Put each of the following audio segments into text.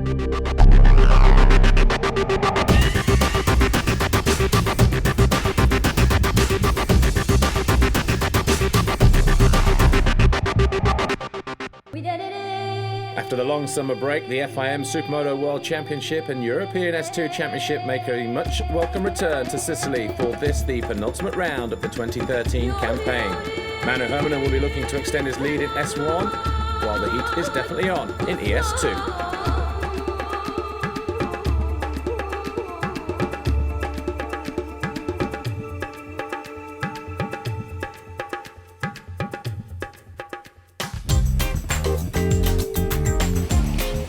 After the long summer break, the FIM Supermoto World Championship and European S2 Championship make a much welcome return to Sicily for this, the penultimate round of the 2013 campaign. Manu Hermanen will be looking to extend his lead in S1, while the heat is definitely on in ES2.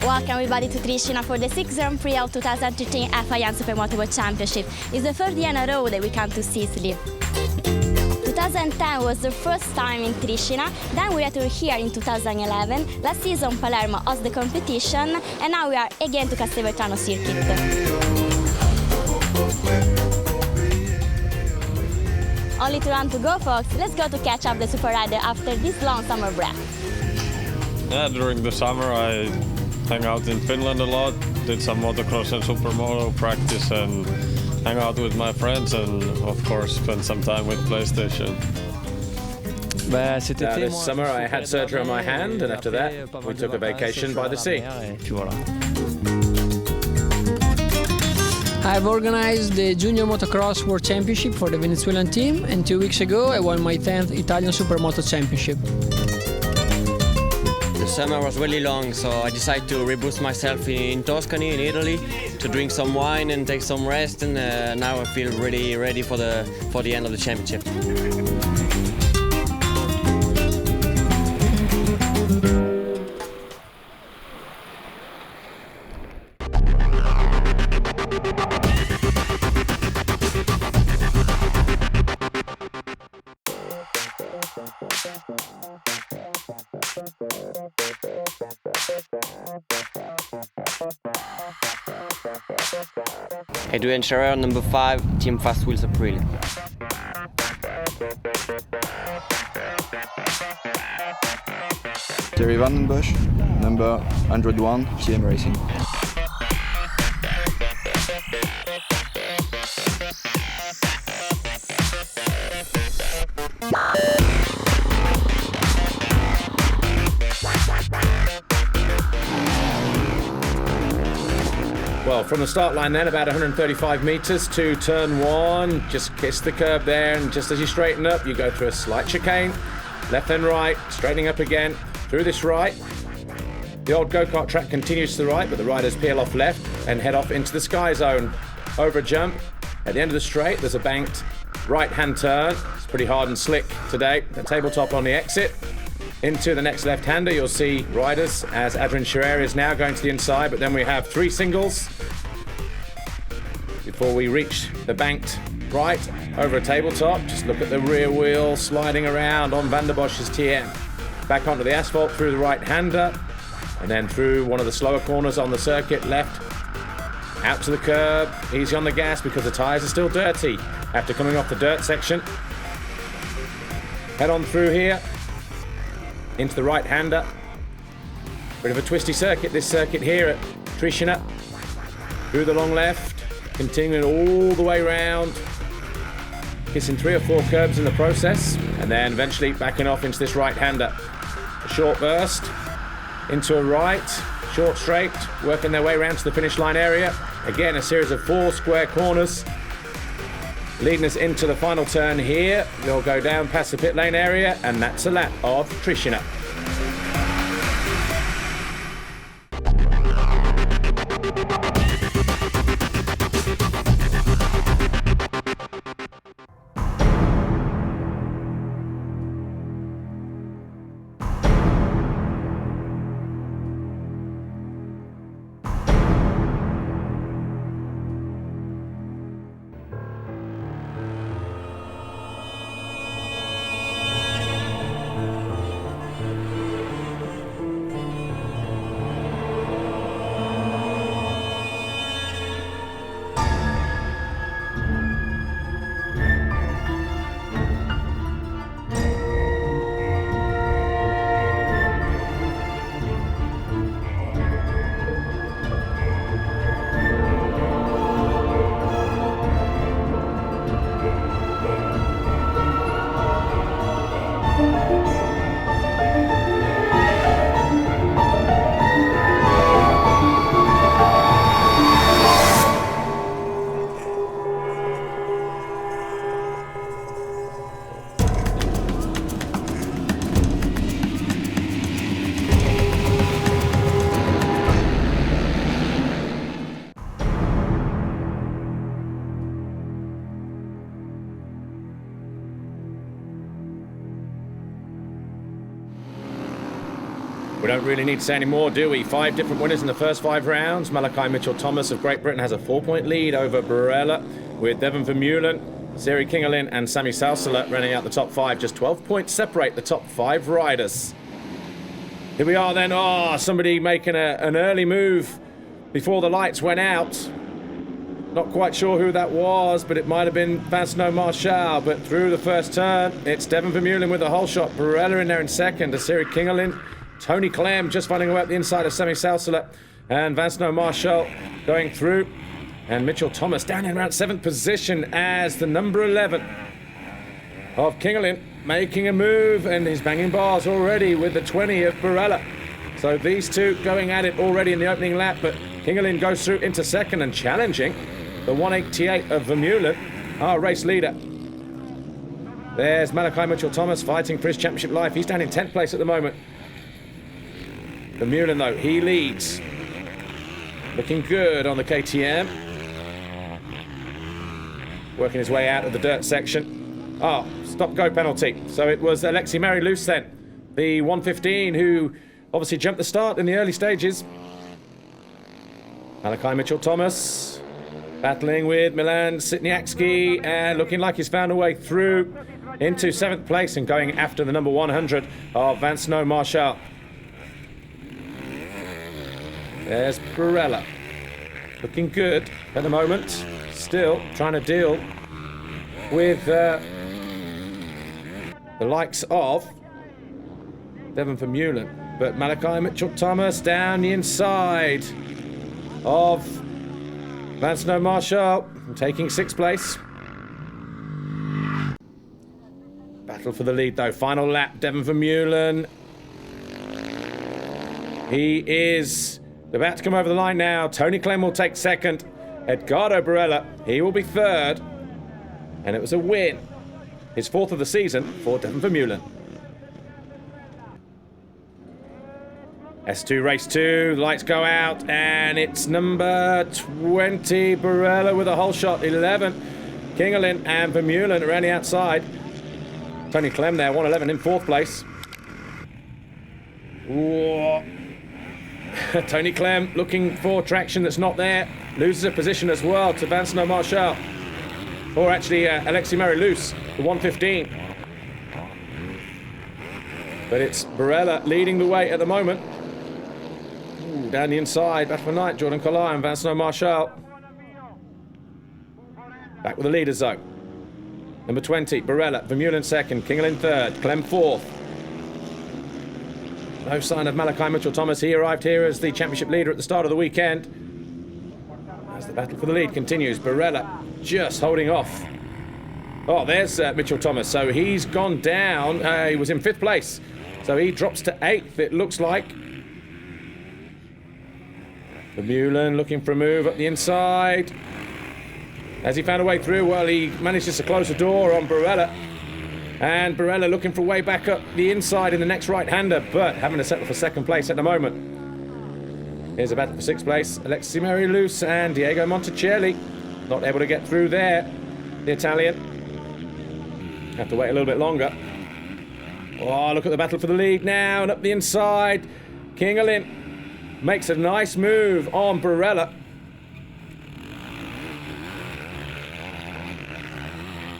Welcome everybody to Triscina for the 6th Grand Prix of 2013 FIM Supermoto World Championship. It's the third year in a row that we come to Sicily. 2010 was the first time in Triscina, then we returned here in 2011, last season Palermo hosted the competition, and now we are again to Castelvetrano Circuit. Only to run to go, folks. Let's go to catch up the super rider after this long summer break. Yeah, during the summer I hang out in Finland a lot, did some motocross and supermoto practice and hang out with my friends and of course spend some time with PlayStation. This summer I had surgery on my hand and after that we took a vacation by the sea. I've organized the Junior Motocross World Championship for the Venezuelan team, and 2 weeks ago I won my 10th Italian Supermoto Championship. The summer was really long, so I decided to reboost myself in Tuscany, in Italy, to drink some wine and take some rest, and now I feel really ready for the end of the championship. Adrien Chareyre, number 5, Team Fast Wheels Aprilia. Thierry Bosch, number 101, TM Racing. Well, from the start line then, about 135 metres to turn 1, just kiss the curb there, and just as you straighten up, you go through a slight chicane, left and right, straightening up again, through this right. The old go-kart track continues to the right, but the riders peel off left and head off into the sky zone. Over a jump, at the end of the straight, there's a banked right-hand turn. It's pretty hard and slick today. The tabletop on the exit. Into the next left-hander, you'll see riders as Adrien Chareyre is now going to the inside, but then we have 3 singles before we reach the banked right over a tabletop. Just look at the rear wheel sliding around on Van der Bosch's TM. Back onto the asphalt through the right-hander, and then through one of the slower corners on the circuit, left, out to the curb, easy on the gas because the tyres are still dirty after coming off the dirt section. Head on through here, into the right-hander. Bit of a twisty circuit, this circuit here at Triscina. Through the long left, continuing all the way round, kissing 3 or 4 curbs in the process, and then eventually backing off into this right-hander. A short burst, into a right, short straight, working their way around to the finish line area. Again, a series of 4 square corners, leading us into the final turn here. They'll go down past the pit lane area, and that's a lap of Triscina. We don't really need to say any more, do we? 5 different winners in the first 5 rounds. Malachi Mitchell-Thomas of Great Britain has a 4-point lead over Barella, with Devon Vermeulen, Thierry Kingerlin and Sami Salsala running out the top 5. Just 12 points separate the top 5 riders. Here we are then. Oh, somebody making an early move before the lights went out. Not quite sure who that was, but it might have been Vincent Marchal. But through the first turn, it's Devon Vermeulen with the whole shot. Barella in there in second. Thierry Kingerlin. Tony Clem just finding away at the inside of Sami Salsala. And Vincent Marchal going through. And Mitchell-Thomas down in around 7th position as the number 11 of Kingerlin making a move. And he's banging bars already with the 20 of Barella. So these two going at it already in the opening lap. But Kingerlin goes through into second and challenging the 188 of Vermeulen, our race leader. There's Malachi Mitchell-Thomas fighting for his championship life. He's down in 10th place at the moment. Vermeulen, though, he leads. Looking good on the KTM. Working his way out of the dirt section. Oh, stop-go penalty. So it was Alexis Marie-Luce then, the 115, who obviously jumped the start in the early stages. Malachi Mitchell-Thomas battling with Milan Sitniakski and looking like he's found a way through into 7th place and going after the number 100 of Vincent Marchal. There's Barella. Looking good at the moment. Still trying to deal with the likes of Devon Vermeulen. But Malachi Mitchell-Thomas down the inside of Vincent Marchal, taking 6th place. Battle for the lead though. Final lap, Devon Vermeulen. He is about to come over the line now. Tony Clem will take 2nd. Edgardo Barella, he will be 3rd. And it was a win. His 4th of the season for Devon Vermeulen. S2 race 2, lights go out, and it's number 20, Barella with a whole shot, 11. Kingerlin and Vermeulen around the outside. Tony Clem there, 111 in 4th place. Whoa. Tony Clem looking for traction that's not there. Loses a position as well to Vincent Marchal. Or actually, Alexis Marie-Luce, the 115. But it's Barella leading the way at the moment. Ooh, down the inside, battle for night, Jordan Collard and Vincent Marchal. Back with the leaders though. Number 20, Barella, Vermeulen 2nd, Kingerlin 3rd, Clem 4th. No sign of Malachi Mitchell-Thomas. He arrived here as the championship leader at the start of the weekend. As the battle for the lead continues, Barella just holding off. Oh, there's Mitchell-Thomas. So he's gone down. He was in 5th place. So he drops to 8th, it looks like. Vermeulen looking for a move up the inside. Has he found a way through? Well, he manages to close the door on Barella. And Barella looking for a way back up the inside in the next right-hander, but having to settle for 2nd place at the moment. Here's a battle for 6th place. Alexis Marie-Luce and Diego Monticelli. Not able to get through there, the Italian. Have to wait a little bit longer. Oh, look at the battle for the lead now, and up the inside. Kingerlin makes a nice move on Barella.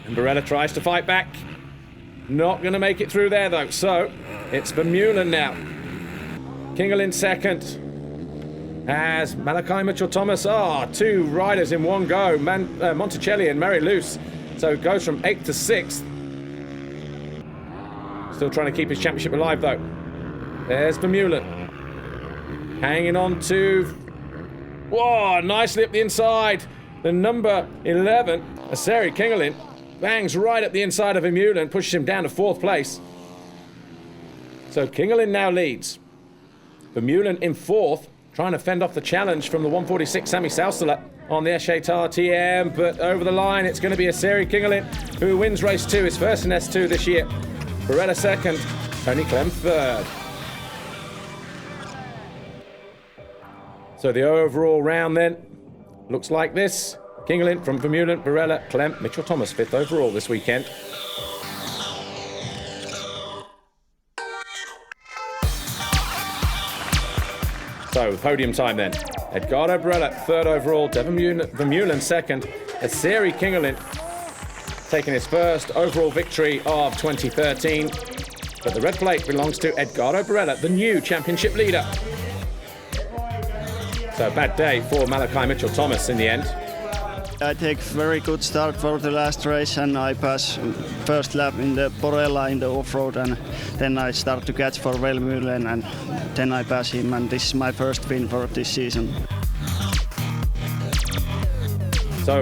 And Barella tries to fight back. Not going to make it through there, though. So, it's Vermeulen now. Kingerlin 2nd. As Malachi Mitchell-Thomas. Two riders in one go. Monticelli and Marie-Luce. So, it goes from 8th to 6th. Still trying to keep his championship alive, though. There's Vermeulen. Hanging on to... Whoa, nicely up the inside. The number 11, Thierry Kingerlin, bangs right at the inside of Vermeulen, pushes him down to 4th place. So Kingerlin now leads. Vermeulen in 4th, trying to fend off the challenge from the 146 Sami Salsala on the Eschatar TM, but over the line it's going to be a Thierry Kingerlin who wins race 2, his first in S2 this year. Barella 2nd, Tony Clem 3rd. So the overall round then looks like this. Kingerlin from Vermeulen, Barella, Clem, Mitchell-Thomas 5th overall this weekend. So, podium time then. Edgardo Barella, third overall. Devon Vermeulen second. Thierry Kingelin taking his first overall victory of 2013. But the red plate belongs to Edgardo Barella, the new championship leader. So a bad day for Malachi Mitchell-Thomas in the end. I take very good start for the last race and I pass first lap in the Borella in the off-road and then I start to catch for Vermeulen and then I pass him and this is my first win for this season. So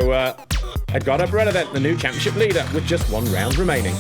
Edgardo Barella then, the new championship leader with just one round remaining.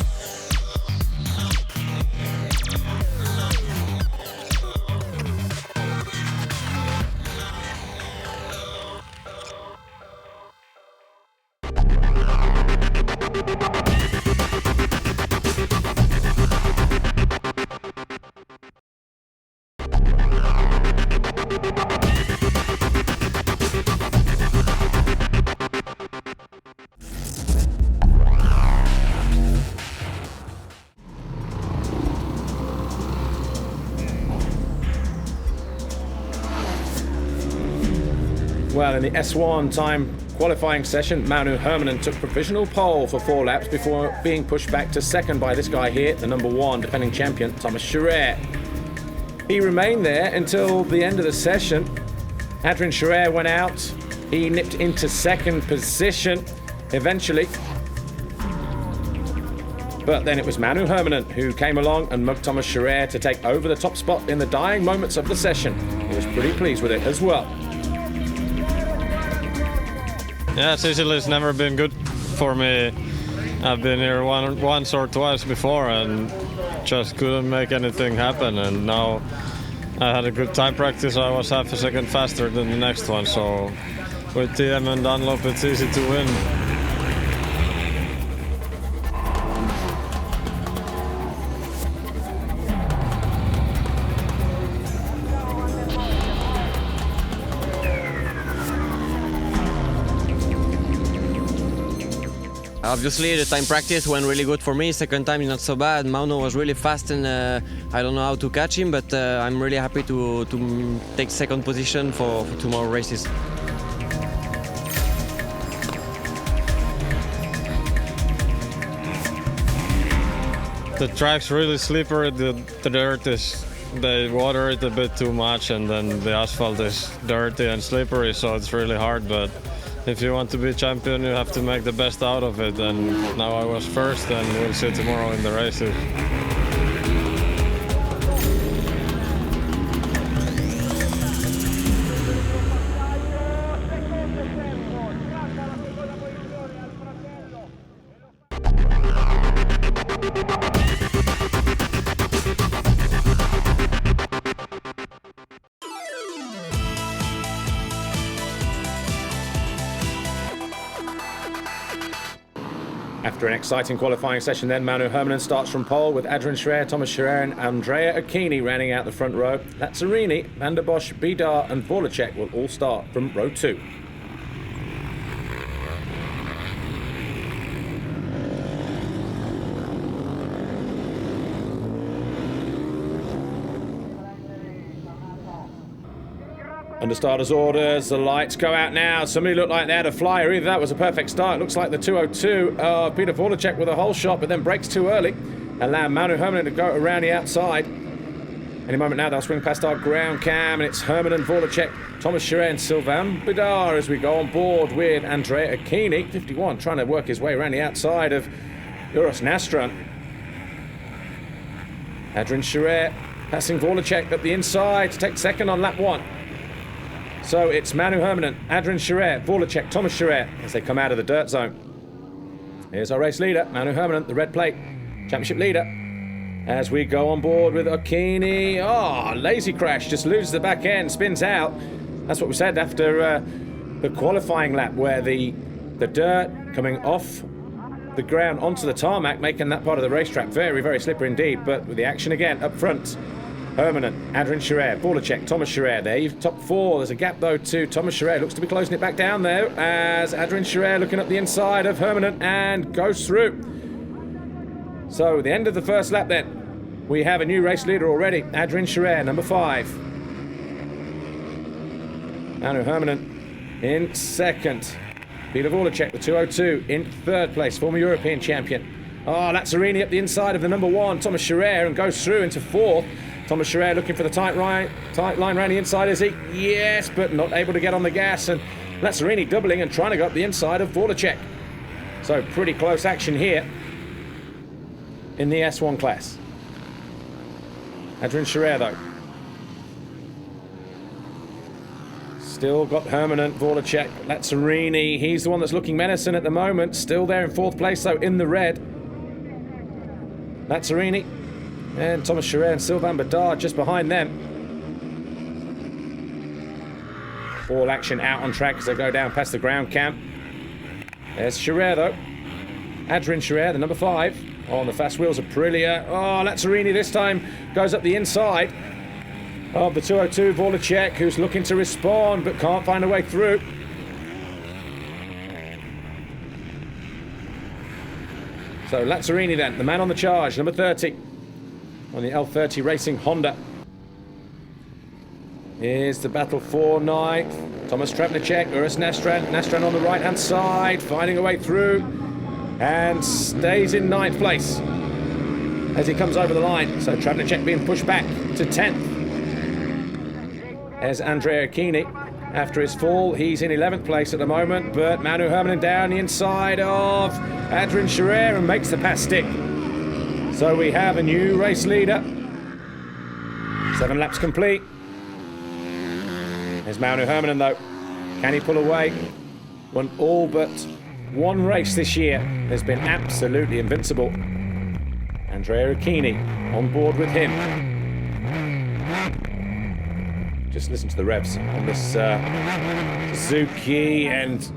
Well, in the S1 time qualifying session, Manu Hermanen took provisional pole for 4 laps before being pushed back to second by this guy here, the number 1 defending champion, Thomas Chareyre. He remained there until the end of the session. Adrien Chareyre went out. He nipped into second position eventually. But then it was Manu Hermanen who came along and mugged Thomas Chareyre to take over the top spot in the dying moments of the session. He was pretty pleased with it as well. Yeah, Sicily's never been good for me. I've been here once or twice before and just couldn't make anything happen. And now I had a good time practice. I was half a second faster than the next one. So with TM and Dunlop, it's easy to win. Obviously, the time practice went really good for me. Second time is not so bad. Mauno was really fast and I don't know how to catch him, but I'm really happy to take second position for tomorrow races. The track's really slippery. The dirt is, they water it a bit too much and then the asphalt is dirty and slippery, so it's really hard. But if you want to be champion, you have to make the best out of it. And now I was first, and we'll see tomorrow in the races. After an exciting qualifying session then, Manu Hermanen starts from pole with Adrien Chareyre, Thomas Chareyre and Andrea Acchini rounding out the front row. Lazzarini, Van der Bosch, Bidar and Vorlacek will all start from row 2. Under starters orders, the lights go out now. Somebody looked like they had a flyer. Either that was a perfect start. Looks like the 202 of Peter Vorlacek with a whole shot, but then brakes too early. Allow Manu Hermanen to go around the outside. Any moment now, they'll swing past our ground cam, and it's Hermanen, Vorlacek, Thomas Chareyre and Sylvain Bidar as we go on board with Andrea Acchini, 51, trying to work his way around the outside of Uros Nastran. Adrien Chareyre passing Vorlacek up the inside to take second on lap 1. So it's Manu Hermanen, Adrien Chareyre, Vorlacek, Thomas Chareyre as they come out of the dirt zone. Here's our race leader, Manu Hermanen, the red plate, championship leader. As we go on board with Acchini. Oh, lazy crash, just loses the back end, spins out. That's what we said after the qualifying lap where the dirt coming off the ground onto the tarmac, making that part of the racetrack very, very slippery indeed. But with the action again up front, Hermanen, Adrien Chareyre, Vorlacek, Thomas Chareyre there. You've top 4. There's a gap though to Thomas Chareyre. Looks to be closing it back down there as Adrien Chareyre looking up the inside of Hermanen and goes through. So the end of the first lap then. We have a new race leader already. Adrien Chareyre, number 5. Manu Hermanen in second. Peter Vorlacek, the 202, in third place, former European champion. Oh, Lazzarini up the inside of the number 1, Thomas Chareyre, and goes through into fourth. Thomas Chareyre looking for the tight line round the inside, is he? Yes, but not able to get on the gas, and Lazzarini doubling and trying to go up the inside of Vorlacek. So pretty close action here in the S1 class. Adrien Chareyre though. Still got Hermanen, Vorlacek, Lazzarini. He's the one that's looking menacing at the moment. Still there in fourth place though, in the red. Lazzarini and Thomas Chareyre and Sylvain Bedard just behind them. All action out on track as they go down past the ground camp. There's Chareyre though. Adrien Chareyre, the number 5, on the fast wheels of Aprilia. Oh, Lazzarini this time goes up the inside of the 202, Vorlacek, who's looking to respond but can't find a way through. So Lazzarini then, the man on the charge, number 30, on the L30 Racing Honda. Here's the battle for ninth. Thomas Trapnicek, Uras Nastran on the right-hand side, finding a way through, and stays in 9th place as he comes over the line. So Trapnicek being pushed back to 10th. There's Andrea Achini. After his fall, he's in 11th place at the moment, but Manu Hermanen down the inside of Adrien Chareyre and makes the pass stick. So we have a new race leader. 7 laps complete. There's Manu Hermanen though. Can he pull away? Won all but one race this year. Has been absolutely invincible. Andrea Achini on board with him. Just listen to the revs on this Suzuki, and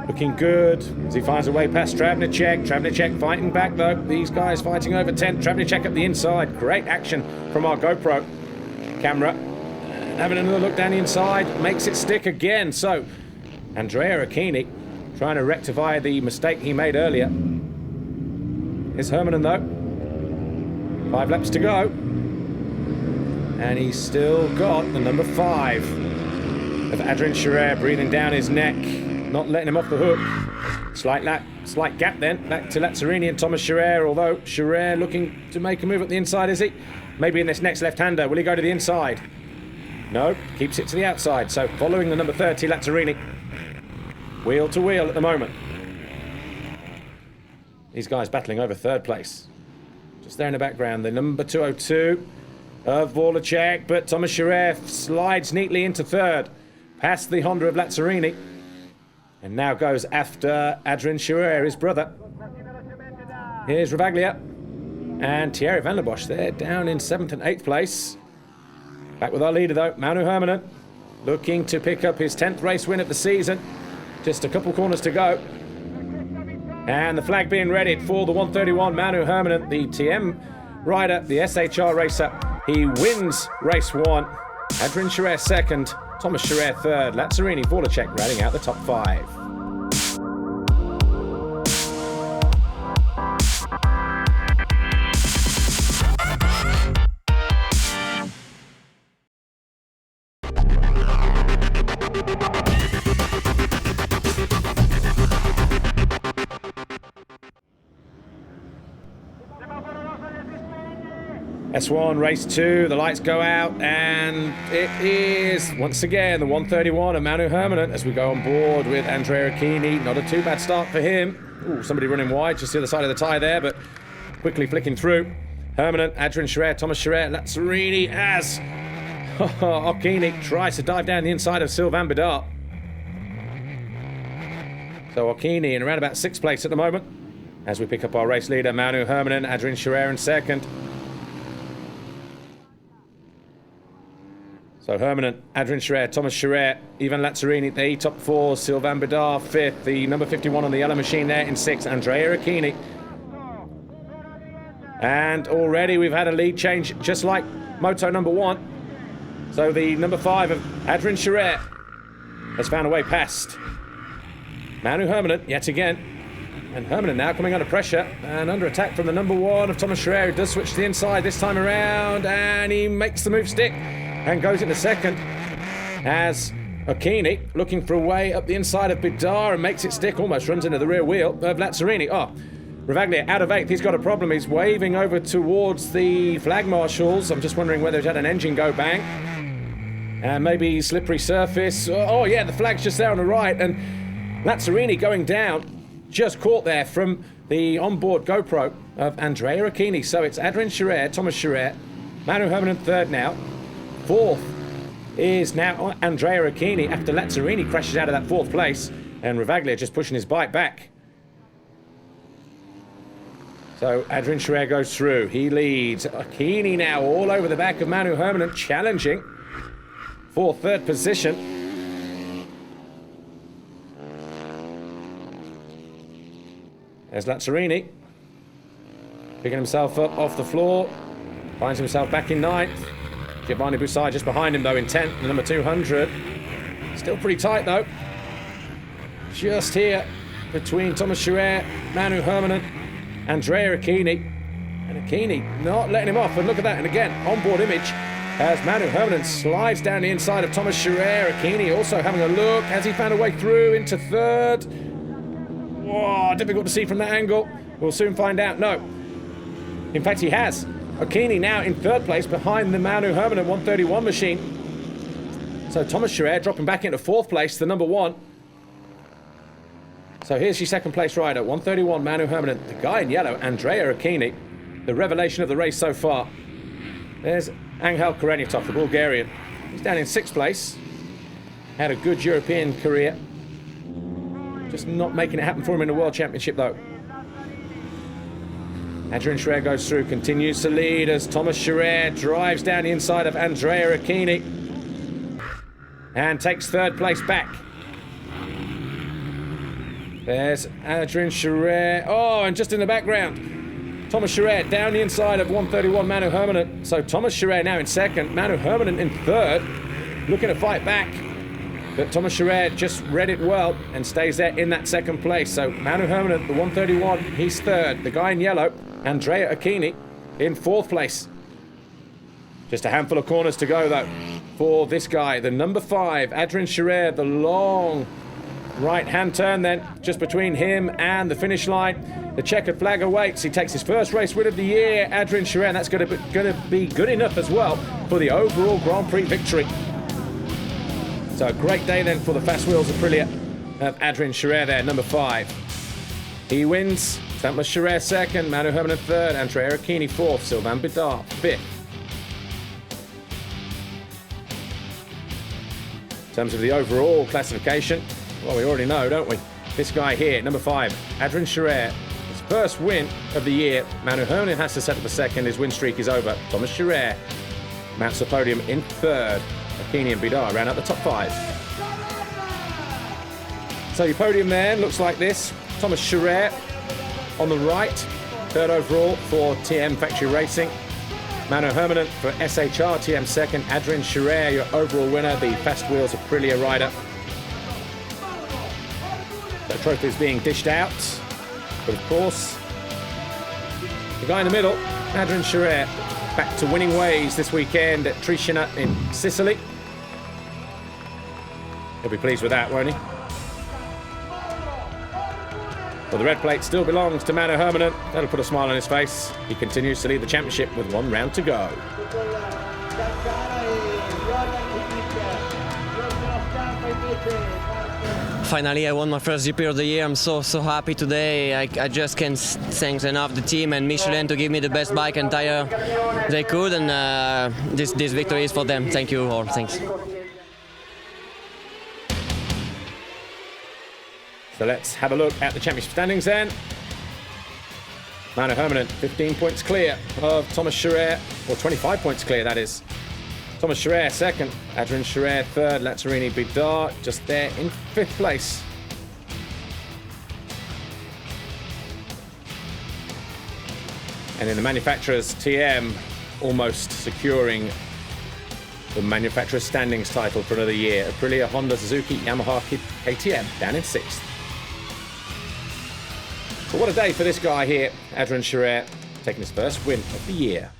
looking good as he finds a way past Trapnicek. Trapnicek fighting back though. These guys fighting over 10th. Trapnicek up the inside. Great action from our GoPro camera. Having another look down the inside, makes it stick again. So Andrea Achini trying to rectify the mistake he made earlier. Here's Hermanen though. 5 laps to go. And he's still got the number 5 of Adrien Chareyre breathing down his neck, not letting him off the hook. Slight gap then, back to Lazzarini and Thomas Chareyre, although Chareyre looking to make a move up the inside, is he? Maybe in this next left-hander, will he go to the inside? No, keeps it to the outside, so following the number 30, Lazzarini. Wheel to wheel at the moment. These guys battling over 3rd place. Just there in the background, the number 202 of Vorlacek, but Thomas Chareyre slides neatly into 3rd, past the Honda of Lazzarini, and now goes after Adrien Chareyre, his brother. Here's Ravaglia and Thierry van der Bosch. They're down in 7th and 8th place. Back with our leader though, Manu Hermanen, looking to pick up his 10th race win of the season. Just a couple corners to go. And the flag being readied for the 131, Manu Hermanen, the TM rider, the SHR racer. He wins race 1. Adrien Chareyre 2nd, Thomas Chareyre 3rd, Lazzarini, Vorlacek rounding out the top 5. S1 race 2, the lights go out, and it is once again the 131 of Manu Hermanen as we go on board with Andrea Achini. Not a too bad start for him. Ooh, somebody running wide just the other side of the tyre there, but quickly flicking through. Hermanen, Adrien Chareyre, Thomas Chareyre, Lazzarini as Achini tries to dive down the inside of Sylvain Bedard. So Achini in around about 6th place at the moment as we pick up our race leader, Manu Hermanen, Adrien Chareyre in 2nd. So Hermanen, Adrien Chareyre, Thomas Chareyre, Ivan Lazzarini, the top 4, Sylvain Bedard 5th, the number 51 on the yellow machine there in 6th, Andrea Achini. And already we've had a lead change, just like Moto number 1. So the number 5 of Adrien Chareyre has found a way past Manu Hermanen yet again. And Hermanen now coming under pressure and under attack from the number 1 of Thomas Chareyre, who does switch to the inside this time around, and he makes the move stick and goes into 2nd as Occhini looking for a way up the inside of Bidar and makes it stick, almost runs into the rear wheel of Lazzarini. Oh, Ravaglia out of 8th. He's got a problem. He's waving over towards the flag marshals. I'm just wondering whether he's had an engine go bang. And maybe slippery surface. Oh, yeah, the flag's just there on the right. And Lazzarini going down, just caught there from the onboard GoPro of Andrea Occhini. So it's Adrien Chareyre, Thomas Chareyre, Manu Hermann in 3rd now. 4th is now Andrea Occhini after Lazzarini crashes out of that 4th place. And Ravaglia just pushing his bike back. So Adrien Chareyre goes through. He leads. Occhini now all over the back of Manu Hermann, challenging for 3rd position. There's Lazzarini picking himself up off the floor. Finds himself back in 9th. Giovanni Bussai just behind him though in 10th, number 200. Still pretty tight though. Just here between Thomas Chareyre, Manu Hermann, Andrea Occhini. And Occhini not letting him off. And look at that. And again, onboard image as Manu Hermann slides down the inside of Thomas Chareyre. Occhini also having a look. Has he found a way through into 3rd? Whoa, difficult to see from that angle. We'll soon find out. No. In fact, he has. Occhini now in 3rd place behind the Manu Hermann 131 machine. So Thomas Chareyre dropping back into 4th place, the number 1. So here's your 2nd place rider, 131 Manu Hermann. The guy in yellow, Andrea Occhini, the revelation of the race so far. There's Angel Karenitov, the Bulgarian. He's down in 6th place. Had a good European career. Just not making it happen for him in the World Championship though. Adrien Chareyre goes through, continues to lead as Thomas Chareyre drives down the inside of Andrea Occhini and takes 3rd place back. There's Adrien Chareyre. Oh, and just in the background, Thomas Chareyre down the inside of 131 Manu Hermann. So Thomas Chareyre now in 2nd, Manu Hermann in 3rd, looking to fight back. But Thomas Chareyre just read it well and stays there in that 2nd place. So Manu Hermann, the 131, he's 3rd. The guy in yellow, Andrea Occhini, in 4th place. Just a handful of corners to go though for this guy, the number 5, Adrien Chareyre, the long right-hand turn then, just between him and the finish line. The checkered flag awaits. He takes his first race win of the year, Adrien Chareyre, and that's going to be good enough as well for the overall Grand Prix victory. So a great day then for the Fast Wheels Aprilia of Adrien Chareyre there, number 5. He wins. Thomas Chareyre 2nd, Manu Hermann 3rd, Andrea Occhini 4th, Sylvain Bidard 5th. In terms of the overall classification, well, we already know, don't we? This guy here, number 5, Adrien Chareyre, his first win of the year. Manu Hermann has to set up a 2nd. His win streak is over. Thomas Chareyre mounts the podium in 3rd. Occhini and Bidard round out the top 5. So your podium there looks like this. Thomas Chareyre on the right, 3rd overall for TM Factory Racing. Manu Hermann for SHR, TM 2nd. Adrien Chareyre, your overall winner, the Fast Wheels Aprilia rider. The trophy is being dished out, but of course, the guy in the middle, Adrien Chareyre, back to winning ways this weekend at Triscina in Sicily. He'll be pleased with that, won't he? Well, the red plate still belongs to Manu Hermann. That'll put a smile on his face. He continues to lead the championship with 1 round to go. Finally, I won my first GP of the year. I'm so happy today. I just can't thank enough the team and Michelin to give me the best bike and tire they could, and this victory is for them. Thank you all. Thanks. So let's have a look at the championship standings then. Manu Hermann 15 points clear of Thomas Chareyre, or 25 points clear, that is. Thomas Chareyre 2nd, Adrien Chareyre 3rd, Lazzarini Bidard just there in 5th place. And in the manufacturers, TM almost securing the manufacturer's standings title for another year. Aprilia, Honda, Suzuki, Yamaha, KTM down in 6th. But what a day for this guy here, Adrien Chareyre, taking his first win of the year.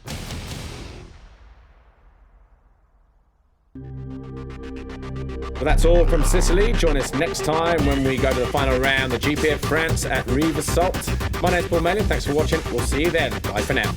Well, that's all from Sicily. Join us next time when we go to the final round, the GP of France at Rivesaltes. My name's Paul Mellon. Thanks for watching. We'll see you then. Bye for now.